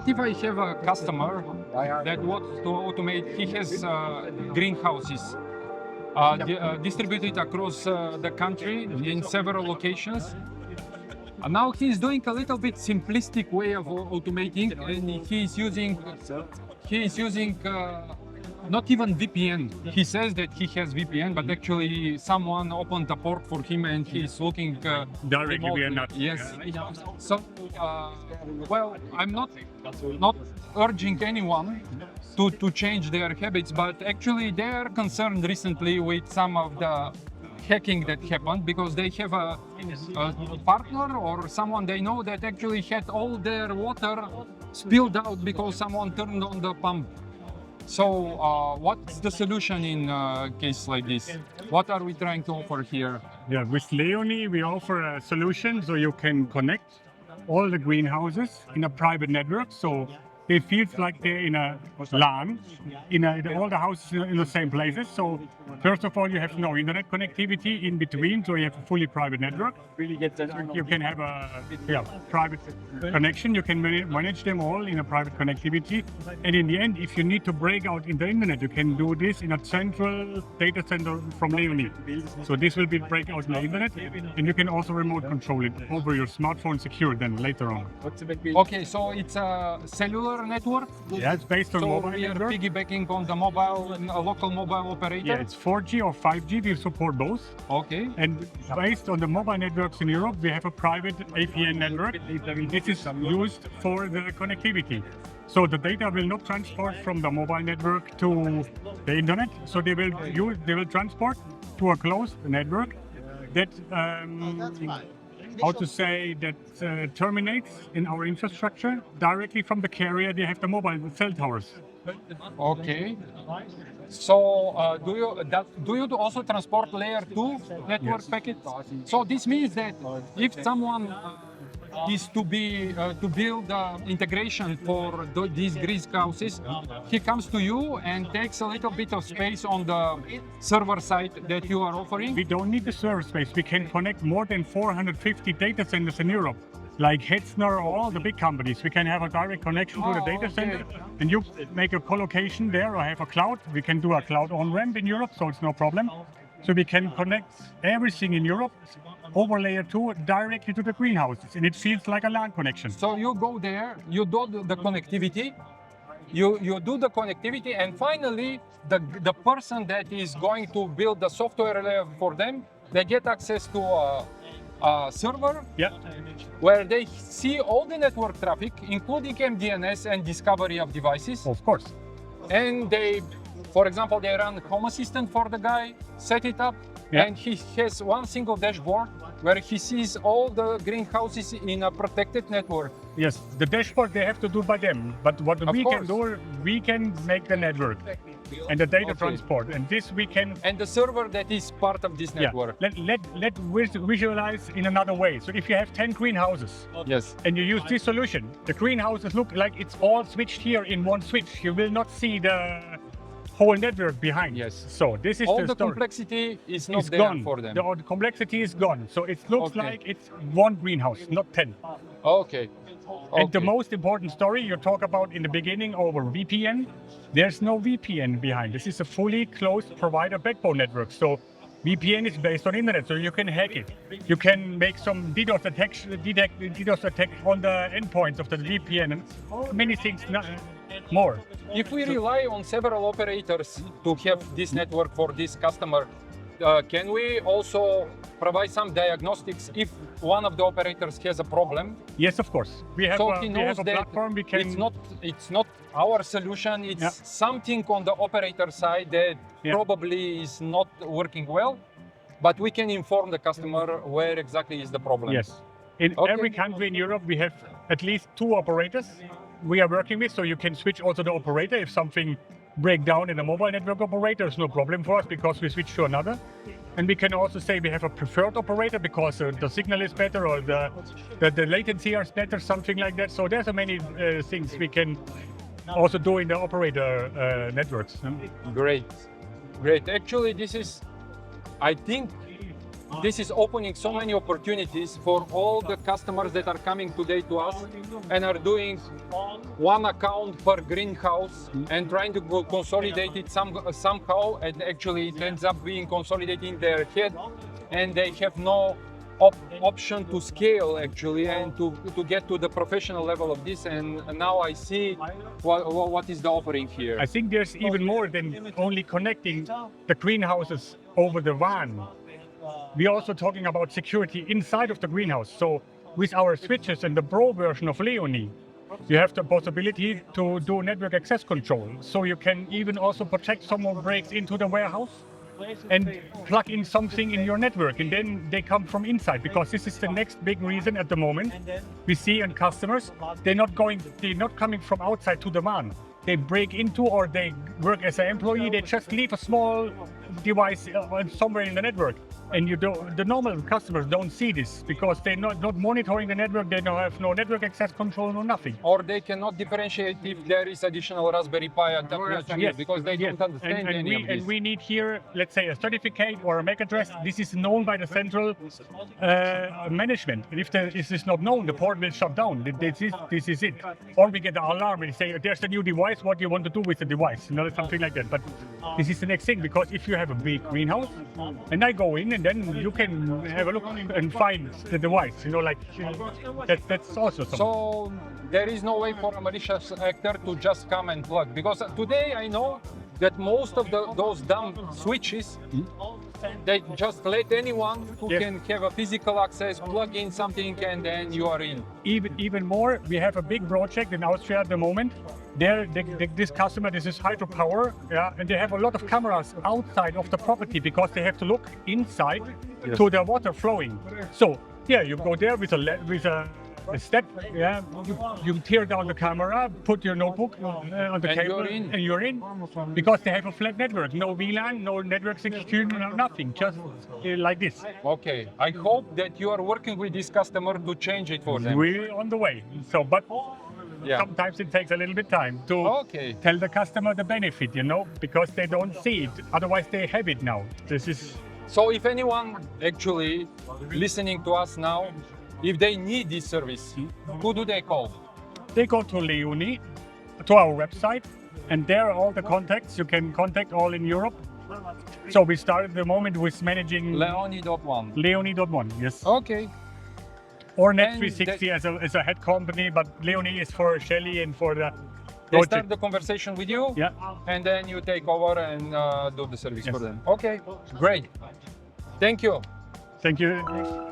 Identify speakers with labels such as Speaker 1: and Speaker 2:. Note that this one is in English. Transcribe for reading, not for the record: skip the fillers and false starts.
Speaker 1: What if I have a customer that wants to automate? He has greenhouses distributed across the country in several locations. Now he's doing a little bit simplistic way of automating, and he's using not even VPN. He says that he has VPN, but actually someone opened a port for him and he's looking
Speaker 2: directly
Speaker 1: remotely.
Speaker 2: via NAT.
Speaker 1: Yes. So, well, I'm not urging anyone to change their habits, but actually they are concerned recently with some of the hacking that happened because they have a partner or someone they know that actually had all their water spilled out because someone turned on the pump. So what's the solution in a case like this? What are we trying to offer here?
Speaker 2: Yeah, with Leonie, we offer a solution so you can connect all the greenhouses in a private network. So it feels like they're in a LAN, all the houses in the same places. So first of all, you have no internet connectivity in between, so you have a fully private network. You can have a private connection. You can manage them all in a private connectivity. And in the end, if you need to break out in the internet, you can do this in a central data center from Leonie. So this will be breakout in the internet, and you can also remote control it over your smartphone secure then later on.
Speaker 1: Okay, so it's a cellular network?
Speaker 2: Yeah, it's based on mobile
Speaker 1: we are
Speaker 2: network.
Speaker 1: piggybacking on the mobile, a local mobile operator?
Speaker 2: Yeah, it's 4G or 5G, we support both.
Speaker 1: Okay.
Speaker 2: And based on the mobile networks in Europe, we have a private APN network. This is used for the connectivity. So the data will not transport from the mobile network to the internet. So they will transport to a closed network that terminates in our infrastructure directly from the carrier. They have the mobile cell towers.
Speaker 1: Okay. So do you also transport layer 2 network packets? So this means that if someone is to build integration for these greenhouses, he comes to you and takes a little bit of space on the server side that you are offering.
Speaker 2: We don't need the server space. We can connect more than 450 data centers in Europe, like Hetzner or all the big companies. We can have a direct connection to the data center, and you make a co-location there or have a cloud. We can do a cloud on-ramp in Europe, so it's no problem. So we can connect everything in Europe over layer 2 directly to the greenhouses, and it feels like a LAN connection.
Speaker 1: So you go there, you do the connectivity, you do the connectivity, and finally the person that is going to build the software layer for them, they get access to a server where they see all the network traffic, including MDNS and discovery of devices.
Speaker 2: Of course.
Speaker 1: And they, for example, they run Home Assistant for the guy, set it up, and he has one single dashboard where he sees all the greenhouses in a protected network.
Speaker 2: Yes, the dashboard they have to do by them, but what we can do, we can make the network and the data transport, and this we can...
Speaker 1: And the server that is part of this network.
Speaker 2: Let visualize in another way. So if you have 10 greenhouses, and you use this solution, the greenhouses look like it's all switched here in one switch. You will not see the whole network behind. So this is
Speaker 1: all the complexity is not there for them.
Speaker 2: The complexity is gone. So it looks like it's one greenhouse, not 10.
Speaker 1: Okay.
Speaker 2: And the most important story you talk about in the beginning over VPN, there's no VPN behind. This is a fully closed provider backbone network. So VPN is based on internet, so you can hack it. You can make some DDoS attack on the endpoints of the VPN and many things more.
Speaker 1: If we rely on several operators to have this network for this customer, can we also provide some diagnostics if one of the operators has a problem?
Speaker 2: Yes, of course. We have a platform. We can.
Speaker 1: It's not our solution. It's something on the operator side that probably is not working well, but we can inform the customer where exactly is the problem.
Speaker 2: Yes. In every country in Europe, we have at least 2 operators we are working with, so you can switch also the operator if something break down in a mobile network operator. It's no problem for us because we switch to another. And we can also say we have a preferred operator because the signal is better or the latency is better, something like that. So there's many things we can also do in the operator networks.
Speaker 1: Great. Actually, this is, I think, this is opening so many opportunities for all the customers that are coming today to us and are doing one account per greenhouse and trying to consolidate it somehow, and actually it ends up being consolidated in their head, and they have no option to scale actually and to get to the professional level of this. And now I see what is the offering here.
Speaker 2: I think there's even more than only connecting the greenhouses over the WAN. We're also talking about security inside of the greenhouse. So with our switches and the Pro version of Leonie, you have the possibility to do network access control. So you can even also protect someone breaks into the warehouse and plug in something in your network, and then they come from inside, because this is the next big reason at the moment we see in customers. They're not coming from outside to the WAN. They break into, or they work as an employee, they just leave a small device somewhere in the network. And the normal customers don't see this because they're not monitoring the network, they don't have no network access control, no nothing.
Speaker 1: Or they cannot differentiate if there is additional Raspberry Pi at the because they don't understand any of this.
Speaker 2: And we need here, let's say, a certificate or a MAC address. This is known by the central management. And if this is not known, the port will shut down. This is it. Or we get an alarm and say, there's a new device, what do you want to do with the device? Something like that. But this is the next thing, because if you have a big greenhouse and I go in, and then you can have a look and find the device, that's also something.
Speaker 1: So there is no way for a malicious actor to just come and plug, because today I know that most of those dumb switches, they just let anyone who can have a physical access plug in something, and then you are in.
Speaker 2: Even more, we have a big project in Austria at the moment. This customer, this is hydropower, and they have a lot of cameras outside of the property because they have to look inside to the water flowing. So you go there with a step, you tear down the camera, put your notebook on the cable, and you're in, because they have a flat network, no VLAN, no network security, nothing, just like this.
Speaker 1: Okay, I hope that you are working with this customer to change it for them.
Speaker 2: We're on the way. Sometimes it takes a little bit time to tell the customer the benefit, because they don't see it. Otherwise, they have it now.
Speaker 1: So if anyone actually listening to us now, if they need this service, who do they call?
Speaker 2: They go to Leonie, to our website, and there are all the contacts. You can contact all in Europe. So we started at the moment with managing
Speaker 1: Leonie.one.
Speaker 2: Leonie.one, yes.
Speaker 1: Okay.
Speaker 2: Or Net360 as a head company, but Leonie is for Shelly and for the project.
Speaker 1: They start the conversation with you, and then you take over and do the service for them. Okay, great. Thank you.
Speaker 2: Thank you.